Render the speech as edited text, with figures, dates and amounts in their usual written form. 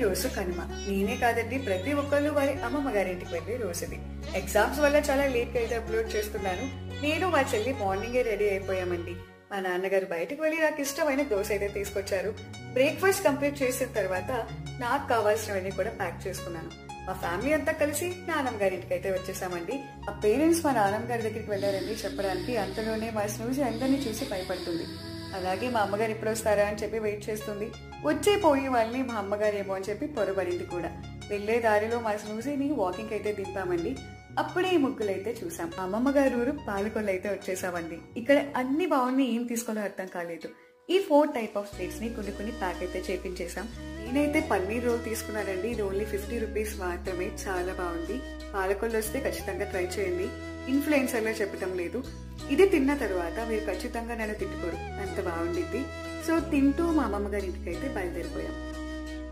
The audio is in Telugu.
రోజు కనుమ. నేనే కాదండి, ప్రతి ఒక్కళ్ళు వారి అమ్మమ్మ గారింటికి వెళ్లే రోజుది. ఎగ్జామ్స్ వల్ల చాలా లేట్ గా అయితే అప్లోడ్ చేస్తున్నాను. నేను మా చెల్లి మార్నింగే రెడీ అయిపోయామండి. మా నాన్నగారు బయటకు వెళ్ళి నాకు ఇష్టమైన దోశ అయితే తీసుకొచ్చారు. బ్రేక్ఫాస్ట్ కంప్లీట్ చేసిన తర్వాత నాకు కావాల్సినవన్నీ కూడా ప్యాక్ చేసుకున్నాను. మా ఫ్యామిలీ అంతా కలిసి నాన్నమ్మ గారింటికి అయితే వచ్చేసామండి. మా పేరెంట్స్ మా నాన్నమ్మ గారి దగ్గరికి వెళ్ళారండి చెప్పడానికి. అంతలోనే మా స్నూజీ అందరినీ చూసి భయపడుతుంది. అలాగే మా అమ్మగారు ఎప్పుడు వస్తారా అని చెప్పి వెయిట్ చేస్తుంది. వచ్చే పోయి వాళ్ళని మా అమ్మగారు ఏమో అని చెప్పి పొరబడింది కూడా. వెళ్లే దారిలో మా స్నూజీని వాకింగ్ అయితే దింపామండి. అప్పుడే ఈ ముగ్గులైతే చూసాం. అమ్మమ్మ గారు ఊరు పాలకొల్లు అయితే వచ్చేసామండి. ఇక్కడ అన్ని బాగున్నాయి, ఏం తీసుకోవాలో అర్థం కాలేదు. ఈ 4 టైప్ ఆఫ్ స్వీట్స్ ని కొన్ని ప్యాక్ అయితే చేపించేసాం. నేనైతే పన్నీర్ రోల్ తీసుకున్నానండి. ఇది ఓన్లీ 50 రూపీస్ మాత్రమే. చాలా బాగుంది. పాలకొల్లు వస్తే ఖచ్చితంగా ట్రై చేయండి. ఇన్ఫ్లుయెన్సర్ లో చెప్పటం లేదు. ఇది తిన్న తర్వాత మీరు ఖచ్చితంగా నన్ను తిట్టుకోరు, అంత బాగుండిద్ది. సో తింటూ మా అమ్మమ్మ గారి ఇంటికి అయితే బయలుదేరిపోయాం.